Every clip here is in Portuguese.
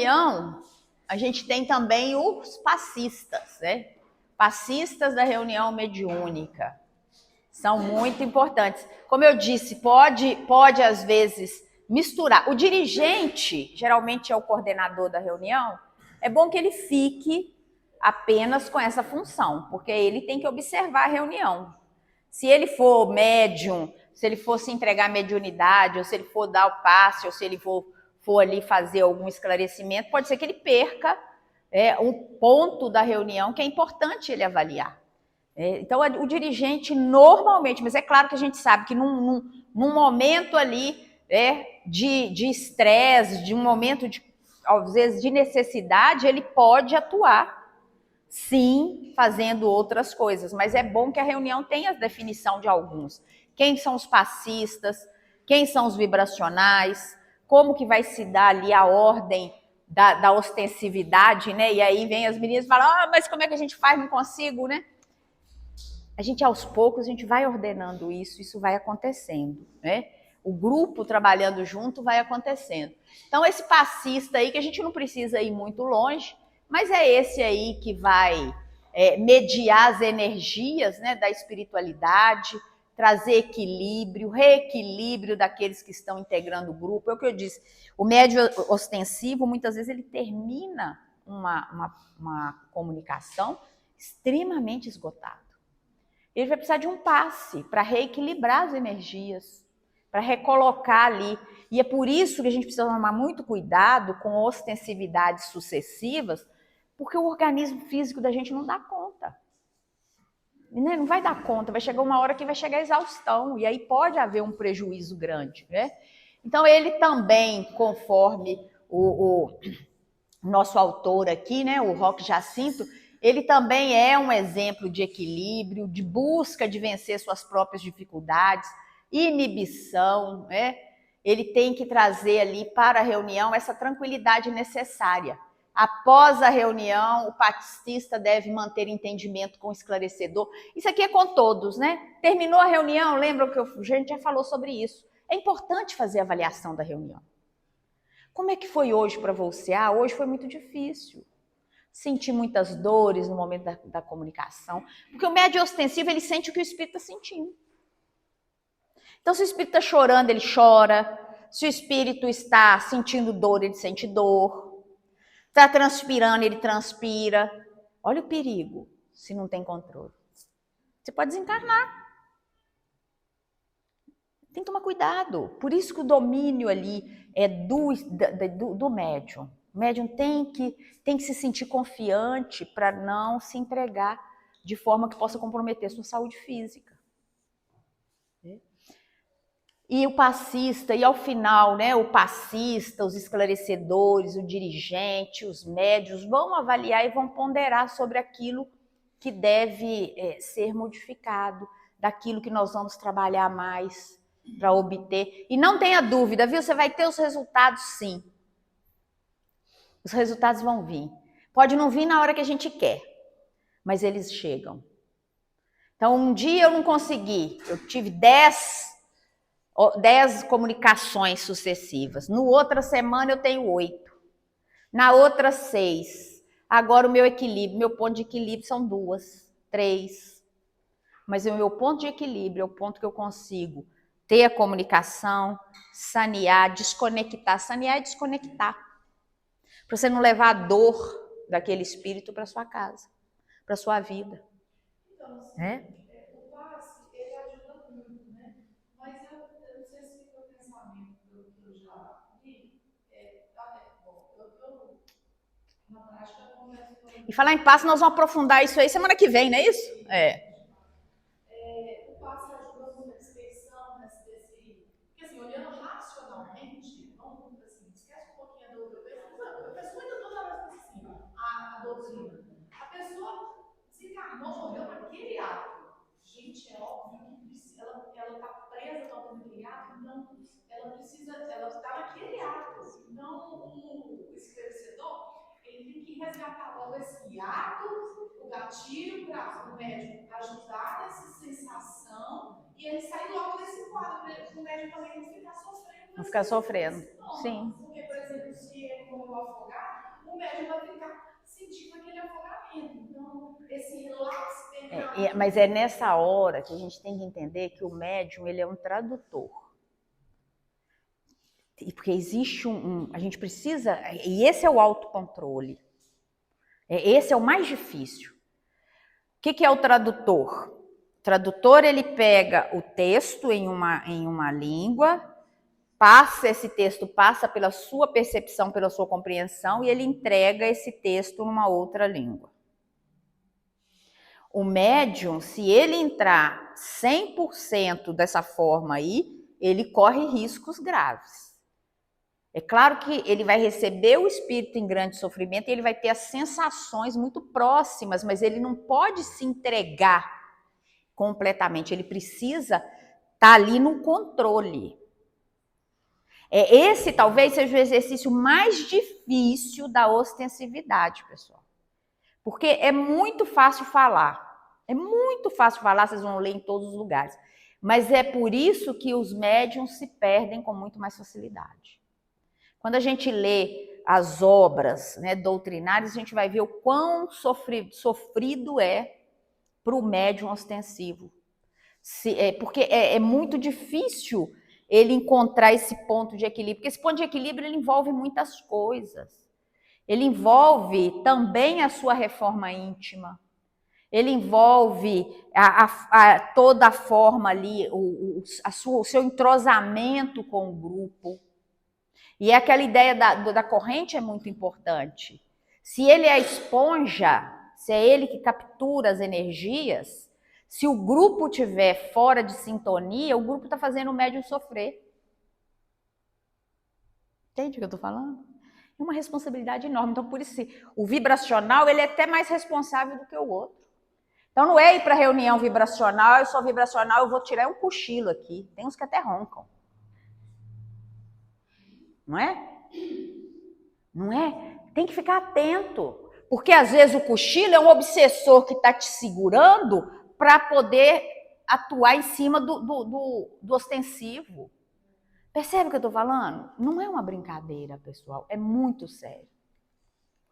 reunião, a gente tem também os passistas, né? Passistas da reunião mediúnica. São muito importantes. Como eu disse, pode às vezes misturar. O dirigente, geralmente é o coordenador da reunião, é bom que ele fique apenas com essa função, porque ele tem que observar a reunião. Se ele for médium, se ele for se entregar à mediunidade, ou se ele for dar o passe, ou se ele for ali fazer algum esclarecimento, pode ser que ele perca um ponto da reunião que é importante ele avaliar. Então, o dirigente normalmente, mas é claro que a gente sabe que num momento ali de estresse, de um momento, às vezes, de necessidade, ele pode atuar, sim, fazendo outras coisas, mas é bom que a reunião tenha a definição de alguns. Quem são os passistas, quem são os vibracionais, como que vai se dar ali a ordem da ostensividade, né? E aí vem as meninas e falam, mas como é que a gente faz? Não consigo, né? A gente, aos poucos, a gente vai ordenando isso vai acontecendo, né? O grupo trabalhando junto vai acontecendo. Então, esse passista aí, que a gente não precisa ir muito longe, mas é esse aí que vai mediar as energias, né, da espiritualidade, trazer equilíbrio, reequilíbrio daqueles que estão integrando o grupo. É o que eu disse, o médio ostensivo, muitas vezes, ele termina uma comunicação extremamente esgotado. Ele vai precisar de um passe para reequilibrar as energias, para recolocar ali. E é por isso que a gente precisa tomar muito cuidado com ostensividades sucessivas, porque o organismo físico da gente não dá conta. Não vai dar conta, vai chegar uma hora que vai chegar a exaustão, e aí pode haver um prejuízo grande, né? Então, ele também, conforme o nosso autor aqui, né, o Roque Jacinto, ele também é um exemplo de equilíbrio, de busca de vencer suas próprias dificuldades, inibição, né? Ele tem que trazer ali para a reunião essa tranquilidade necessária. Após a reunião, o passista deve manter entendimento com o esclarecedor. Isso aqui é com todos, né? Terminou a reunião, lembra que a gente já falou sobre isso. É importante fazer a avaliação da reunião. Como é que foi hoje para você? Hoje foi muito difícil. Senti muitas dores no momento da comunicação. Porque o médio ostensivo, ele sente o que o espírito está sentindo. Então, se o espírito está chorando, ele chora. Se o espírito está sentindo dor, ele sente dor. Está transpirando, ele transpira. Olha o perigo, se não tem controle. Você pode desencarnar. Tem que tomar cuidado. Por isso que o domínio ali é do médium. O médium tem que se sentir confiante para não se entregar de forma que possa comprometer sua saúde física. E o passista, e ao final, né, o passista, os esclarecedores, o dirigente, os médios vão avaliar e vão ponderar sobre aquilo que deve ser modificado, daquilo que nós vamos trabalhar mais para obter. E não tenha dúvida, viu? Você vai ter os resultados, sim. Os resultados vão vir. Pode não vir na hora que a gente quer, mas eles chegam. Então, um dia eu não consegui, eu tive 10 comunicações sucessivas. No outra semana eu tenho 8. Na outra 6. Agora o meu equilíbrio, meu ponto de equilíbrio são 2, 3. Mas o meu ponto de equilíbrio é o ponto que eu consigo ter a comunicação, sanear, desconectar. Sanear e desconectar. Para você não levar a dor daquele espírito para sua casa, para sua vida. Então, assim, o passe, ele ajuda muito, né? Mas eu não sei se o pensamento que eu já li, na prática, acontece com ele. E falar em passe, nós vamos aprofundar isso aí semana que vem, não é isso? O passe ajuda muito a dispersão desse. Porque, assim, olhando racionalmente, vamos, assim, esquece um pouquinho a doutrina. Eu penso muito toda vez assim, a doutrina. A pessoa desencarnou, morreu naquele ato. Gente, é óbvio que ela está presa talvez naquele ato, então ela está naquele ato. Então, o esclarecedor, ele tem que resgatar logo esse ato, o gatilho, para o médico ajudar nessa sensação e ele sair logo desse quadro, para o médico também não ficar sofrendo. Não ficar sofrendo, sim. Porque, por exemplo, se ele morreu afogado, médium vai ficar sentindo aquele afogamento. Então, esse relax Mas é nessa hora que a gente tem que entender que o médium, ele é um tradutor. Porque existe a gente precisa, e esse é o autocontrole. Esse é o mais difícil. O que é o tradutor? O tradutor, ele pega o texto em uma língua, esse texto passa pela sua percepção, pela sua compreensão, e ele entrega esse texto numa outra língua. O médium, se ele entrar 100% dessa forma aí, ele corre riscos graves. É claro que ele vai receber o espírito em grande sofrimento e ele vai ter as sensações muito próximas, mas ele não pode se entregar completamente, ele precisa estar ali no controle. Esse talvez seja o exercício mais difícil da ostensividade, pessoal. Porque é muito fácil falar. É muito fácil falar, vocês vão ler em todos os lugares. Mas é por isso que os médiums se perdem com muito mais facilidade. Quando a gente lê as obras, né, doutrinárias, a gente vai ver o quão sofrido é para o médium ostensivo. Porque é muito difícil ele encontrar esse ponto de equilíbrio. Porque esse ponto de equilíbrio ele envolve muitas coisas. Ele envolve também a sua reforma íntima. Ele envolve toda a forma ali, o seu entrosamento com o grupo. E aquela ideia da corrente é muito importante. Se ele é a esponja, se é ele que captura as energias, se o grupo estiver fora de sintonia, o grupo está fazendo o médium sofrer. Entende o que eu estou falando? É uma responsabilidade enorme. Então, por isso, o vibracional ele é até mais responsável do que o outro. Então, não é ir para reunião vibracional, eu sou vibracional, eu vou tirar um cochilo aqui. Tem uns que até roncam. Não é? Não é? Tem que ficar atento. Porque, às vezes, o cochilo é um obsessor que está te segurando para poder atuar em cima do ostensivo. Percebe o que eu estou falando? Não é uma brincadeira, pessoal. É muito sério.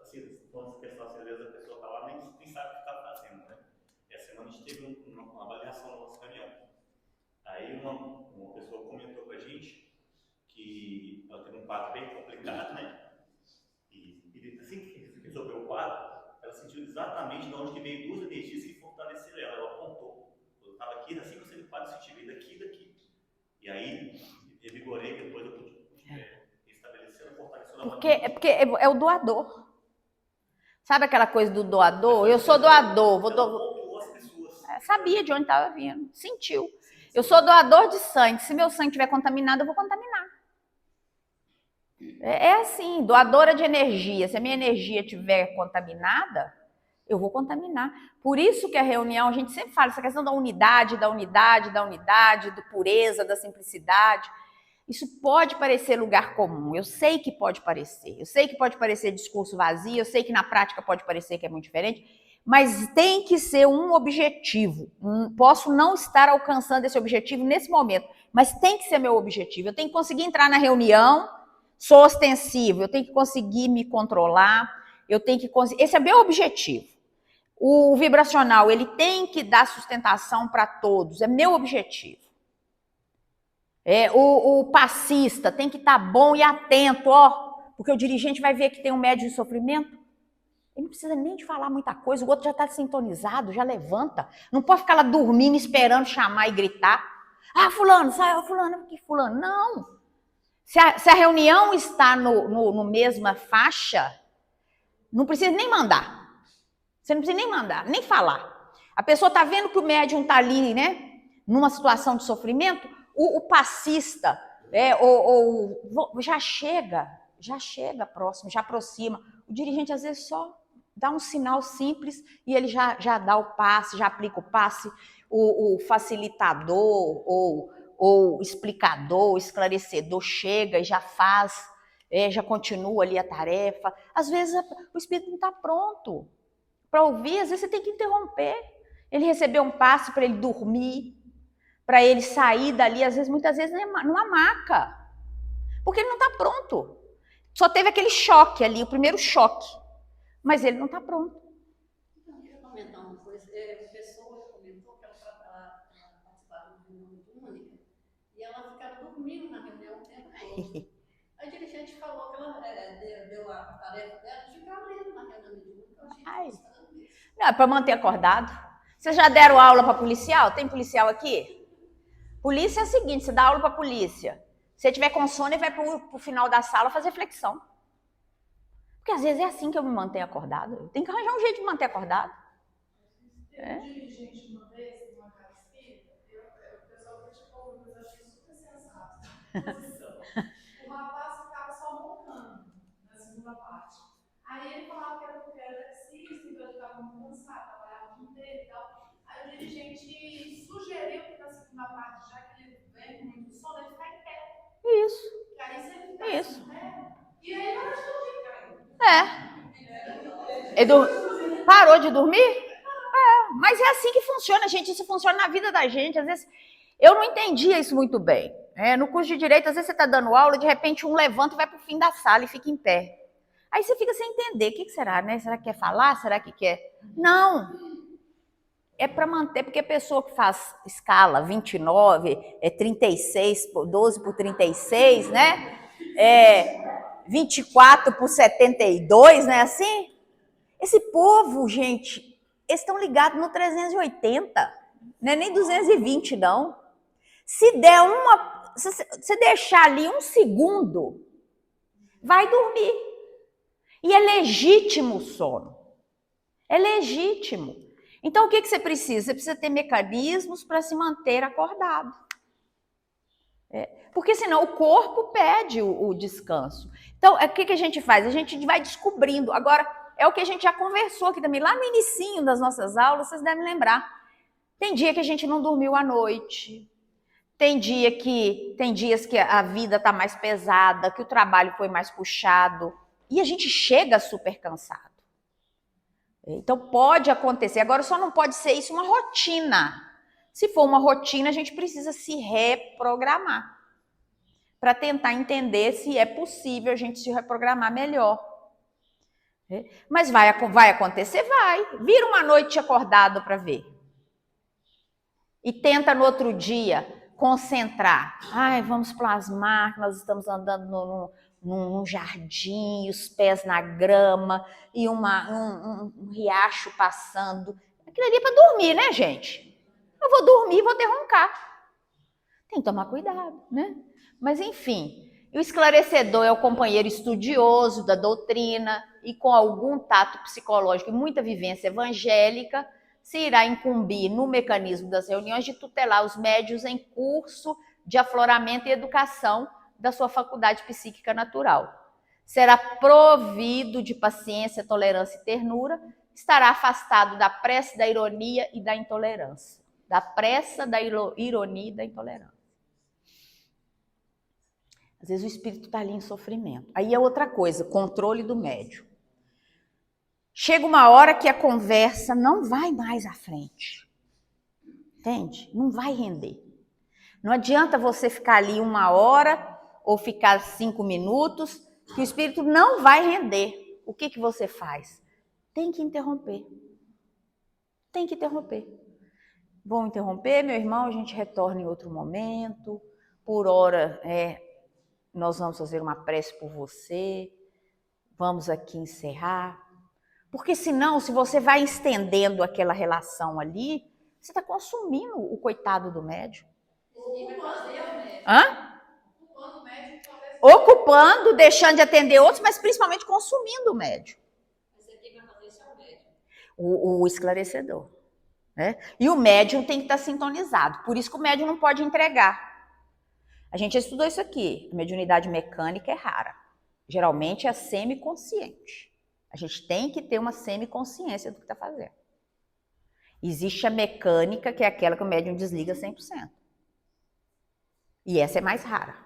Assim, quando você pensa, às vezes a pessoa está lá nem sabe o que está fazendo, né? E a semana a gente teve uma avaliação no nosso caminhão. Aí uma pessoa comentou com a gente que ela teve um quadro bem complicado, né? E assim que resolveu o quadro, ela sentiu exatamente de onde que veio duas energias que fortaleceram ela. Ela apontou. Eu estava aqui, assim que eu saí do quadro, eu senti daqui e daqui. E aí, revigorei, depois eu pude estabelecer a fortalecendo. Porque é o doador. Sabe aquela coisa do doador? Eu sou doador. Sabia de onde estava vindo. Sentiu. Eu sou doador de sangue. Se meu sangue estiver contaminado, eu vou contaminar. É assim, doadora de energia. Se a minha energia estiver contaminada, eu vou contaminar. Por isso que a reunião, a gente sempre fala essa questão da unidade, da pureza, da simplicidade. Isso pode parecer lugar comum, eu sei que pode parecer. Eu sei que pode parecer discurso vazio, eu sei que na prática pode parecer que é muito diferente, mas tem que ser um objetivo. Posso não estar alcançando esse objetivo nesse momento, mas tem que ser meu objetivo. Eu tenho que conseguir entrar na reunião, sou ostensivo, eu tenho que conseguir me controlar, eu tenho que conseguir... Esse é meu objetivo. O vibracional, ele tem que dar sustentação para todos, é meu objetivo. O passista tem que estar bom e atento, porque o dirigente vai ver que tem um médium de sofrimento. Ele não precisa nem de falar muita coisa, o outro já está sintonizado, já levanta. Não pode ficar lá dormindo, esperando chamar e gritar. Fulano, sai, fulano, que fulano. Não. Se a reunião está no mesma faixa, não precisa nem mandar. Você não precisa nem mandar, nem falar. A pessoa está vendo que o médium está ali, né? Numa situação de sofrimento, o passista já chega próximo, já aproxima. O dirigente às vezes só dá um sinal simples e ele já dá o passe, já aplica o passe. O facilitador ou explicador, esclarecedor chega e já faz, já continua ali a tarefa. Às vezes o espírito não está pronto para ouvir, às vezes você tem que interromper. Ele recebeu um passe para ele dormir, para ele sair dali, muitas vezes numa maca, porque ele não está pronto. Só teve aquele choque ali, o primeiro choque. Mas ele não está pronto. Então, eu queria comentar uma coisa. A pessoa comentou que ela participava de uma reunião única e ela ficava dormindo na reunião o tempo todo. A dirigente falou que ela deu a tarefa dela de ficar lendo na reunião mediúnica. Eu achei frustrante isso. Não, é para manter acordado. Vocês já deram aula para policial? Tem policial aqui? Polícia é o seguinte, você dá aula para polícia. Se tiver com sono, ele vai para o final da sala fazer flexão. Porque às vezes é assim que eu me mantenho acordado. Eu tenho que arranjar um jeito de me manter acordado. Teve um dirigente uma vez, numa casa espírita, o pessoal criticou, mas eu achei super sensato a posição. O rapaz ficava só roncando na segunda parte. Aí ele falava que era porque era taxista, então ele ficava muito cansado, trabalhava o dia inteiro e tal. Aí o dirigente sugeriu que na segunda parte, já que ele vem com muito sono, ele ficar em pé. Isso. E aí se ele ficasse em pé, e aí na hora de dormir, caiu. Ele parou de dormir? Mas é assim que funciona, gente. Isso funciona na vida da gente. Às vezes, eu não entendia isso muito bem. No curso de Direito, às vezes você está dando aula, de repente um levanta e vai para o fim da sala e fica em pé. Aí você fica sem entender. O que será, né? Será que quer falar? Será que quer? Não. É para manter, porque a pessoa que faz escala 29, 36, 12 por 36, né? 24 por 72, né? Assim? Esse povo, gente, eles estão ligados no 380, não é nem 220, não. Se deixar ali um segundo, vai dormir. E é legítimo o sono. É legítimo. Então, o que você precisa? Você precisa ter mecanismos para se manter acordado. Porque senão o corpo pede o descanso. Então, o que a gente faz? A gente vai descobrindo. Agora, é o que a gente já conversou aqui também, lá no inicinho das nossas aulas, vocês devem lembrar. Tem dia que a gente não dormiu à noite. Tem dias que a vida está mais pesada, que o trabalho foi mais puxado. E a gente chega super cansado. Então, pode acontecer. Agora, só não pode ser isso uma rotina. Se for uma rotina, a gente precisa se reprogramar para tentar entender se é possível a gente se reprogramar melhor. Mas vai acontecer? Vai. Vira uma noite acordado para ver. E tenta no outro dia concentrar. Vamos plasmar que nós estamos andando num jardim, os pés na grama e um riacho passando. Aquilo ali é para dormir, né, gente? Eu vou dormir e vou ter roncar. Tem que tomar cuidado, né? Mas, enfim, o esclarecedor é o companheiro estudioso da doutrina e com algum tato psicológico e muita vivência evangélica, se irá incumbir no mecanismo das reuniões de tutelar os médiuns em curso de afloramento e educação da sua faculdade psíquica natural. Será provido de paciência, tolerância e ternura, estará afastado da pressa, da ironia e da intolerância. Da pressa, da ironia e da intolerância. Às vezes o espírito está ali em sofrimento. Aí é outra coisa, controle do médium. Chega uma hora que a conversa não vai mais à frente. Entende? Não vai render. Não adianta você ficar ali 1 hora ou ficar 5 minutos, que o espírito não vai render. O que você faz? Tem que interromper. Tem que interromper. Vou interromper, meu irmão, a gente retorna em outro momento. Por hora, nós vamos fazer uma prece por você. Vamos aqui encerrar. Porque senão, se você vai estendendo aquela relação ali, você está consumindo o coitado do médium. Ocupando, deixando de atender outros, mas principalmente consumindo o médium. O esclarecedor. E o médium tem que estar sintonizado. Por isso que o médium não pode entregar. A gente estudou isso aqui. A mediunidade mecânica é rara. Geralmente é semiconsciente. A gente tem que ter uma semiconsciência do que está fazendo. Existe a mecânica, que é aquela que o médium desliga 100%. E essa é mais rara.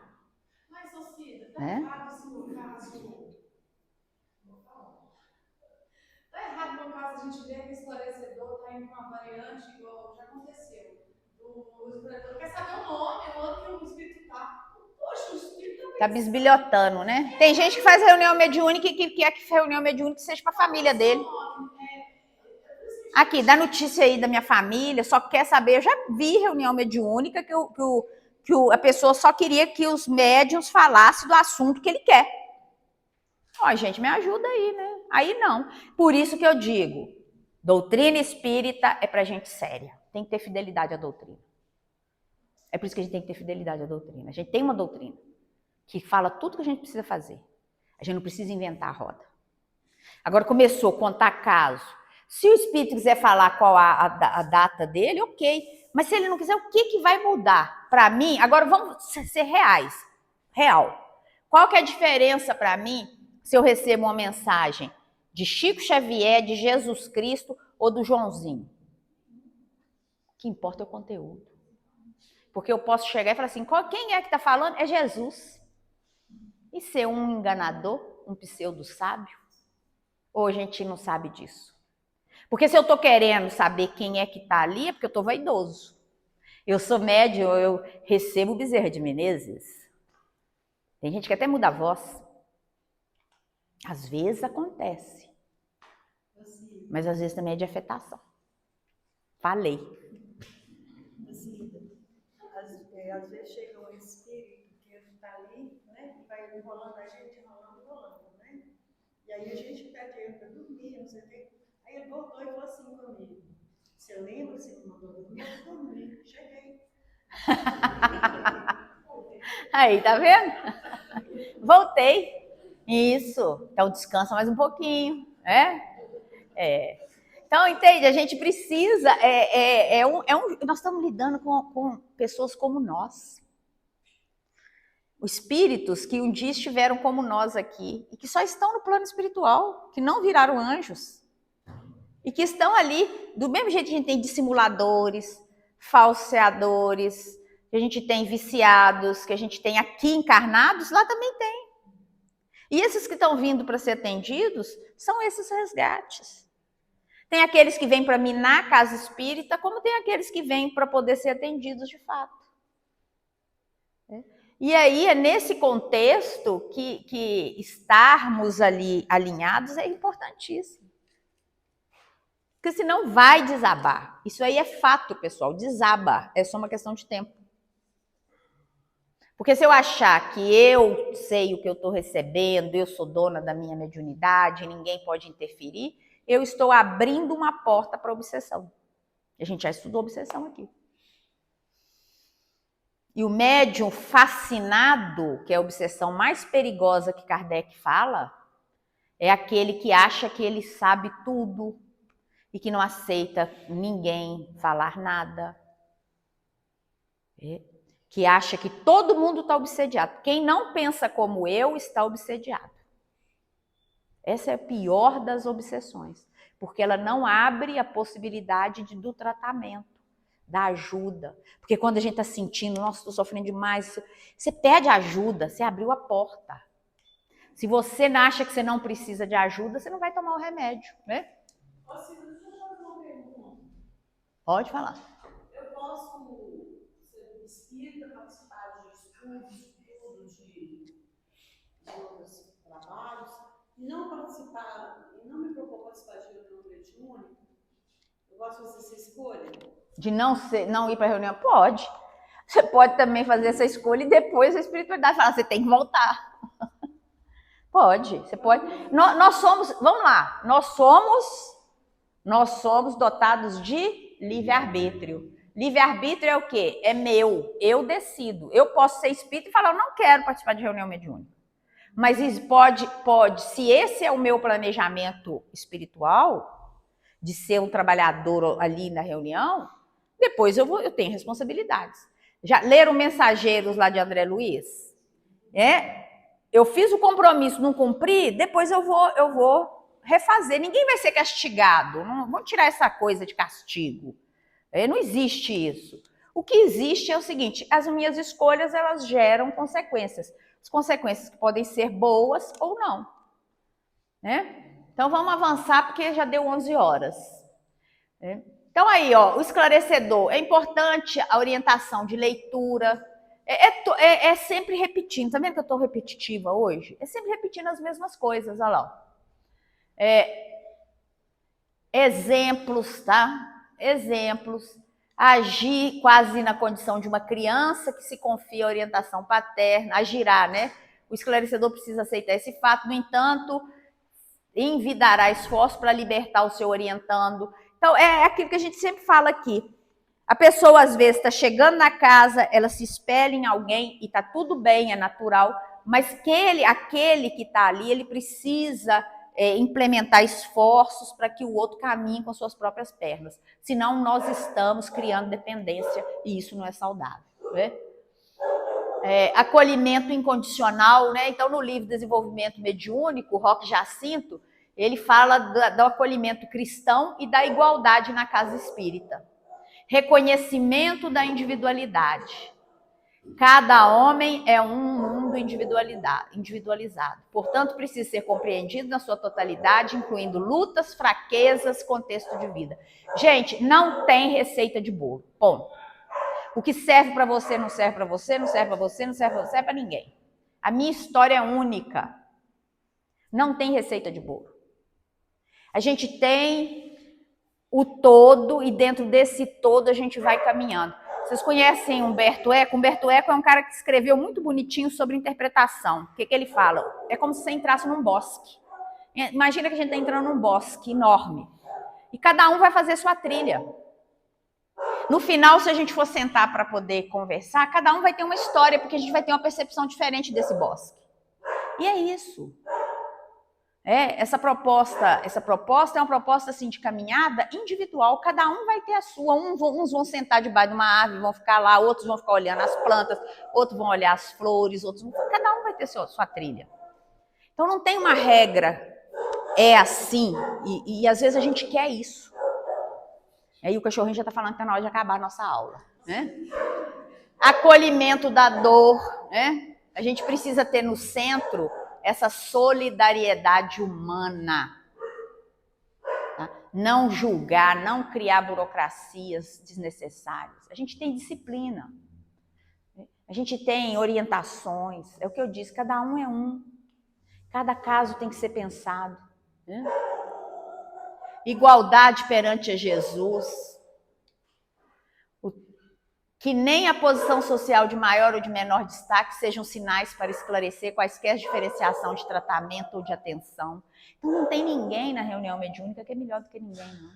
Mas, Cida, tá errado assim no caso. Tá errado no caso a gente ver que o esclarecedor tá em uma variante igual já aconteceu. O esclarecedor quer saber o nome, onde que o espírito tá. Poxa, o espírito tá Tá bisbilhotando, né? Tem gente que faz reunião mediúnica e que quer que a reunião mediúnica seja para a família dele. Aqui, dá notícia aí da minha família, só quer saber. Eu já vi reunião mediúnica que a pessoa só queria que os médiuns falassem do assunto que ele quer. Ó, gente, me ajuda aí, né? Aí não. Por isso que eu digo, doutrina espírita é pra gente séria. Tem que ter fidelidade à doutrina. É por isso que a gente tem que ter fidelidade à doutrina. A gente tem uma doutrina que fala tudo que a gente precisa fazer. A gente não precisa inventar a roda. Agora começou a contar caso. Se o espírito quiser falar qual a data dele, ok. Mas se ele não quiser, o que vai mudar? Para mim, agora vamos ser reais. Real. Qual que é a diferença para mim se eu recebo uma mensagem de Chico Xavier, de Jesus Cristo ou do Joãozinho? O que importa é o conteúdo. Porque eu posso chegar e falar assim, quem é que está falando? É Jesus. E ser um enganador, um pseudo-sábio? Ou a gente não sabe disso? Porque se eu estou querendo saber quem é que está ali, é porque eu estou vaidoso. Eu sou médium, eu recebo Bezerra de Menezes. Tem gente que até muda a voz. Às vezes acontece. Mas às vezes também é de afetação. Falei. Às vezes chega um espírito que está ali, né? E vai enrolando a gente, enrolando, né? E aí a gente pede ele para dormir, não sei o quê. Aí ele voltou e falou assim comigo: você lembra que você me mandou dormir? Eu dormi, cheguei. Aí, tá vendo? Voltei. Isso. Então descansa mais um pouquinho, Então, entende? A gente precisa. Nós estamos lidando com pessoas como nós. Os espíritos que um dia estiveram como nós aqui e que só estão no plano espiritual, que não viraram anjos. E que estão ali, do mesmo jeito que a gente tem dissimuladores, falseadores, que a gente tem viciados, que a gente tem aqui encarnados, lá também tem. E esses que estão vindo para ser atendidos são esses resgates. Tem aqueles que vêm para minar a casa espírita, como tem aqueles que vêm para poder ser atendidos de fato. E aí é nesse contexto que estarmos ali alinhados é importantíssimo. Porque senão vai desabar. Isso aí é fato, pessoal. Desaba. É só uma questão de tempo. Porque se eu achar que eu sei o que eu estou recebendo, eu sou dona da minha mediunidade, ninguém pode interferir, eu estou abrindo uma porta para obsessão. A gente já estudou obsessão aqui. E o médium fascinado, que é a obsessão mais perigosa que Kardec fala, é aquele que acha que ele sabe tudo e que não aceita ninguém falar nada. Que acha que todo mundo está obsediado. Quem não pensa como eu está obsediado. Essa é a pior das obsessões, porque ela não abre a possibilidade do tratamento, da ajuda. Porque quando a gente está sentindo, nossa, estou sofrendo demais, você pede ajuda, você abriu a porta. Se você acha que você não precisa de ajuda, você não vai tomar o remédio, né? Deixa eu fazer uma pergunta. Pode falar. Eu posso ser espírita, participar de estudos de outros trabalhos, e não me propor participar de reunião mediúnica? Eu posso fazer essa escolha? De não ir para a reunião? Pode. Você pode também fazer essa escolha e depois a espiritualidade fala, você tem que voltar. Pode, você pode. Nós somos, vamos lá, nós somos dotados de livre-arbítrio. Livre-arbítrio é o quê? É meu, eu decido. Eu posso ser espírita e falar, eu não quero participar de reunião mediúnica. Mas pode, se esse é o meu planejamento espiritual, de ser um trabalhador ali na reunião, depois eu tenho responsabilidades. Já leram Mensageiros lá de André Luiz? Eu fiz o compromisso, não cumpri, depois eu vou refazer. Ninguém vai ser castigado. Não vamos tirar essa coisa de castigo. Não existe isso. O que existe é o seguinte, as minhas escolhas, elas geram consequências. As consequências que podem ser boas ou não. Então vamos avançar, porque já deu 11 horas. Então aí, ó, o esclarecedor. É importante a orientação de leitura, É sempre repetindo. Tá vendo que eu estou repetitiva hoje? É sempre repetindo as mesmas coisas, olha lá. Exemplos, tá? Exemplos. Agir quase na condição de uma criança que se confia à orientação paterna. Agirá, né? O esclarecedor precisa aceitar esse fato. No entanto, envidará esforço para libertar o seu orientando. Então, é aquilo que a gente sempre fala aqui. A pessoa, às vezes, está chegando na casa, ela se espelha em alguém e está tudo bem, é natural, mas aquele que está ali, ele precisa implementar esforços para que o outro caminhe com suas próprias pernas. Senão, nós estamos criando dependência e isso não é saudável. Né? Acolhimento incondicional, né? Então, no livro Desenvolvimento Mediúnico, o Roque Jacinto, ele fala do acolhimento cristão e da igualdade na casa espírita. Reconhecimento da individualidade. Cada homem é um mundo individualizado. Portanto, precisa ser compreendido na sua totalidade, incluindo lutas, fraquezas, contexto de vida. Gente, não tem receita de bolo. Ponto. O que serve para você não serve para você, não serve para você, não serve para você, é para ninguém. A minha história é única. Não tem receita de bolo. A gente tem o todo e dentro desse todo a gente vai caminhando. Vocês conhecem Humberto Eco? Humberto Eco é um cara que escreveu muito bonitinho sobre interpretação. O que ele fala? É como se você entrasse num bosque. Imagina que a gente está entrando num bosque enorme. E cada um vai fazer sua trilha. No final, se a gente for sentar para poder conversar, cada um vai ter uma história, porque a gente vai ter uma percepção diferente desse bosque. E é isso. Essa proposta é uma proposta assim, de caminhada individual, cada um vai ter a sua. Uns vão sentar debaixo de uma árvore, vão ficar lá, outros vão ficar olhando as plantas, outros vão olhar as flores, cada um vai ter sua trilha. Então não tem uma regra, é assim, e às vezes a gente quer isso. Aí o cachorrinho já está falando que está na hora de acabar a nossa aula. Né? Acolhimento da dor. Né? A gente precisa ter no centro essa solidariedade humana. Tá? Não julgar, não criar burocracias desnecessárias. A gente tem disciplina. A gente tem orientações. É o que eu disse, cada um é um. Cada caso tem que ser pensado. Né? Igualdade perante a Jesus. Que nem a posição social de maior ou de menor destaque sejam sinais para esclarecer quaisquer diferenciação de tratamento ou de atenção. Então não tem ninguém na reunião mediúnica que é melhor do que ninguém, não.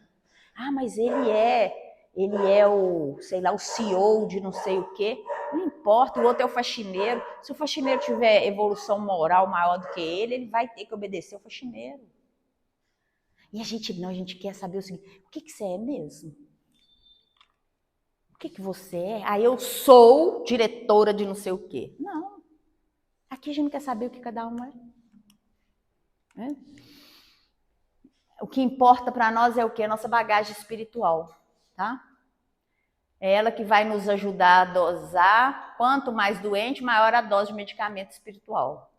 Ah, mas ele é o, sei lá, o CEO de não sei o quê. Não importa, o outro é o faxineiro. Se o faxineiro tiver evolução moral maior do que ele vai ter que obedecer o faxineiro. E a gente quer saber o seguinte, o que você é mesmo? O que você é? Ah, eu sou diretora de não sei o quê. Não. Aqui a gente não quer saber o que cada um é. O que importa para nós é o quê? A nossa bagagem espiritual, tá? É ela que vai nos ajudar a dosar. Quanto mais doente, maior a dose de medicamento espiritual.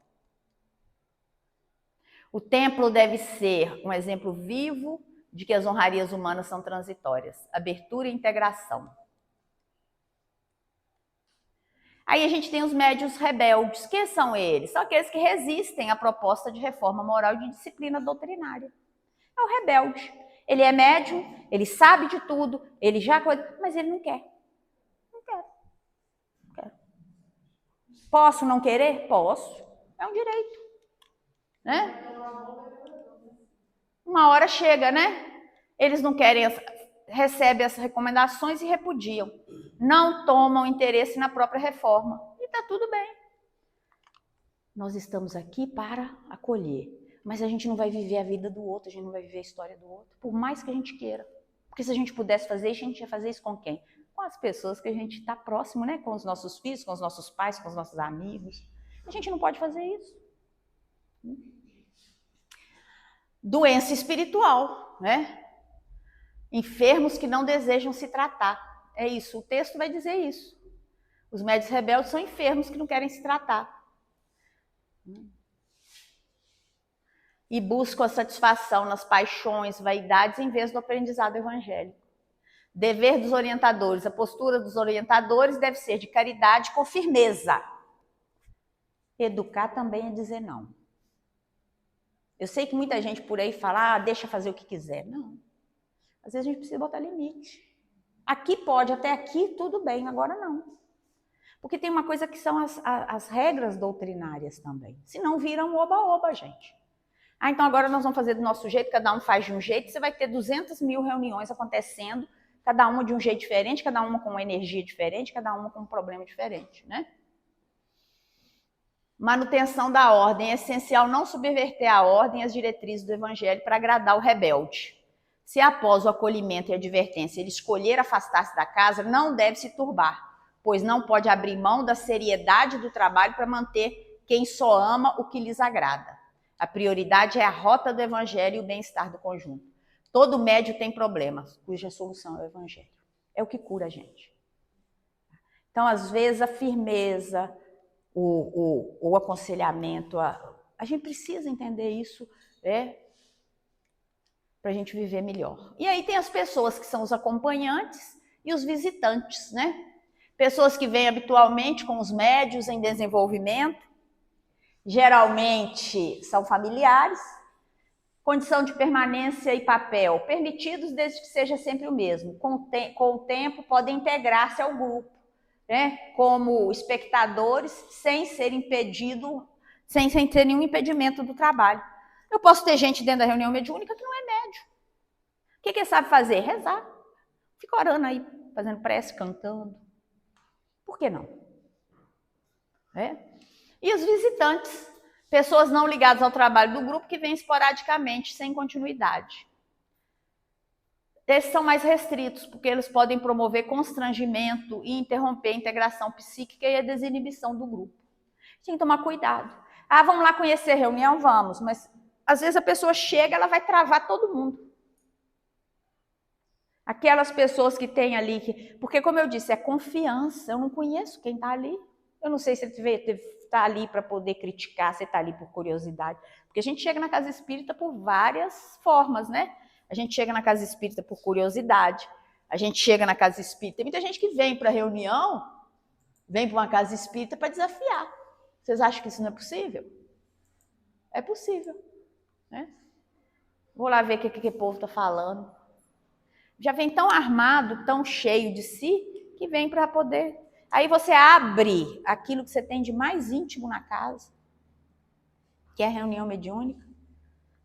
O templo deve ser um exemplo vivo de que as honrarias humanas são transitórias. Abertura e integração. Aí a gente tem os médiuns rebeldes. Quem são eles? São aqueles que resistem à proposta de reforma moral e de disciplina doutrinária. É o rebelde. Ele é médium, ele sabe de tudo, ele já... mas ele não quer. Não quero. Não quero. Posso não querer? Posso. É um direito. Né? Uma hora chega, né? Eles não querem, recebem as recomendações e repudiam. Não tomam interesse na própria reforma. E está tudo bem. Nós estamos aqui para acolher. Mas a gente não vai viver a vida do outro, a gente não vai viver a história do outro. Por mais que a gente queira. Porque se a gente pudesse fazer isso, a gente ia fazer isso com quem? Com as pessoas que a gente está próximo, né? Com os nossos filhos, com os nossos pais, com os nossos amigos. A gente não pode fazer isso. Doença espiritual, né? Enfermos que não desejam se tratar. É isso, o texto vai dizer isso. Os médios rebeldes são enfermos que não querem se tratar. E buscam a satisfação nas paixões, vaidades, em vez do aprendizado evangélico. Dever dos orientadores. A postura dos orientadores deve ser de caridade com firmeza. Educar também é dizer não. Eu sei que muita gente por aí fala, deixa fazer o que quiser. Não. Às vezes a gente precisa botar limite. Aqui pode, até aqui tudo bem, agora não. Porque tem uma coisa que são as regras doutrinárias também. Senão viram oba-oba, gente. Então agora nós vamos fazer do nosso jeito, cada um faz de um jeito, você vai ter 200 mil reuniões acontecendo, cada uma de um jeito diferente, cada uma com uma energia diferente, cada uma com um problema diferente, né? Manutenção da ordem. É essencial não subverter a ordem e as diretrizes do evangelho para agradar o rebelde. Se após o acolhimento e advertência ele escolher afastar-se da casa, não deve se turbar, pois não pode abrir mão da seriedade do trabalho para manter quem só ama o que lhes agrada. A prioridade é a rota do evangelho e o bem-estar do conjunto. Todo médio tem problemas, cuja solução é o evangelho. É o que cura a gente. Então, às vezes, a firmeza, o aconselhamento, a gente precisa entender isso, para a gente viver melhor. E aí tem as pessoas que são os acompanhantes e os visitantes, né? Pessoas que vêm habitualmente com os médios em desenvolvimento, geralmente são familiares, condição de permanência e papel permitidos desde que seja sempre o mesmo. Com o tempo podem integrar-se ao grupo, né? Como espectadores, sem ser impedido, sem ter nenhum impedimento do trabalho. Eu posso ter gente dentro da reunião mediúnica que não é médio. O que ele sabe fazer? Rezar. Fica orando aí, fazendo prece, cantando. Por que não? E os visitantes, pessoas não ligadas ao trabalho do grupo que vêm esporadicamente, sem continuidade. Esses são mais restritos, porque eles podem promover constrangimento e interromper a integração psíquica e a desinibição do grupo. Tem que tomar cuidado. Vamos lá conhecer a reunião? Vamos, mas às vezes a pessoa chega, ela vai travar todo mundo. Aquelas pessoas que têm ali, porque como eu disse, é confiança, eu não conheço quem está ali. Eu não sei se ele está ali para poder criticar, se está ali por curiosidade. Porque a gente chega na casa espírita por várias formas, né? A gente chega na casa espírita por curiosidade, a gente chega na casa espírita. Tem muita gente que vem para a reunião, vem para uma casa espírita para desafiar. Vocês acham que isso não é possível? É possível, né? Vou lá ver o que o povo está falando. Já vem tão armado, tão cheio de si, que vem para poder... Aí você abre aquilo que você tem de mais íntimo na casa, que é a reunião mediúnica,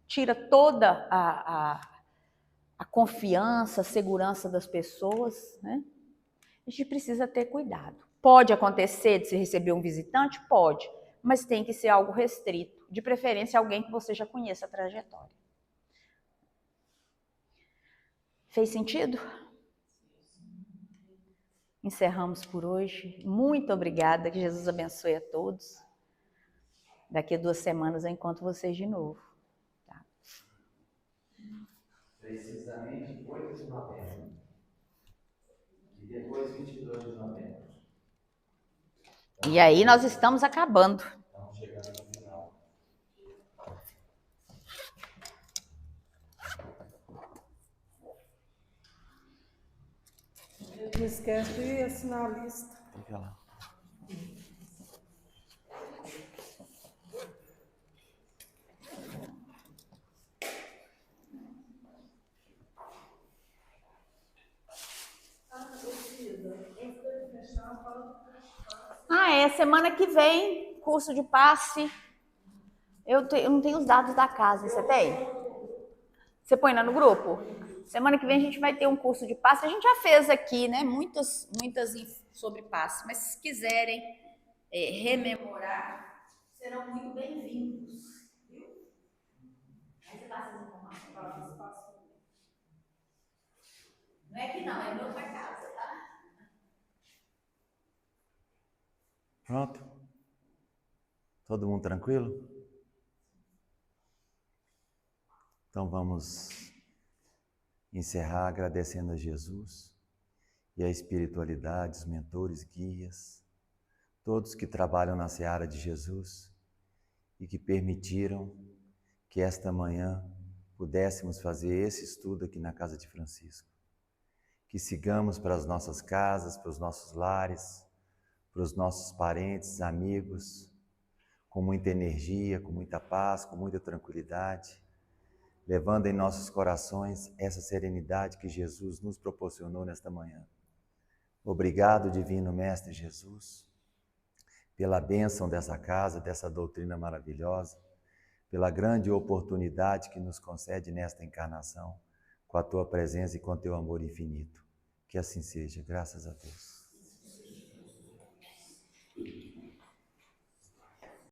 tira toda a confiança, a segurança das pessoas, né? A gente precisa ter cuidado. Pode acontecer de se receber um visitante? Pode, mas tem que ser algo restrito, de preferência alguém que você já conheça a trajetória. Fez sentido? Encerramos por hoje. Muito obrigada, que Jesus abençoe a todos. Daqui a 2 semanas eu encontro vocês de novo. Tá? Precisamente 8 de novembro. E depois 22 de novembro. E aí nós estamos acabando. Estamos chegando no final. Não esquece de assinar a lista. Fica lá. Semana que vem, curso de passe. Eu não tenho os dados da casa, você tem? Você põe lá no grupo? Semana que vem a gente vai ter um curso de passe. A gente já fez aqui, né? Muitas sobre passe. Mas se quiserem rememorar, serão muito bem-vindos. Viu? Aí você passa as informações para o espaço. Não é que não, é em outra casa, tá? Pronto? Todo mundo tranquilo? Então vamos encerrar agradecendo a Jesus e a espiritualidade, os mentores, guias, todos que trabalham na seara de Jesus e que permitiram que esta manhã pudéssemos fazer esse estudo aqui na casa de Francisco. que sigamos para as nossas casas, para os nossos lares, para os nossos parentes, amigos, com muita energia, com muita paz, com muita tranquilidade, levando em nossos corações essa serenidade que Jesus nos proporcionou nesta manhã. Obrigado, Divino Mestre Jesus, pela bênção dessa casa, dessa doutrina maravilhosa, pela grande oportunidade que nos concede nesta encarnação, com a Tua presença e com o Teu amor infinito. Que assim seja, graças a Deus.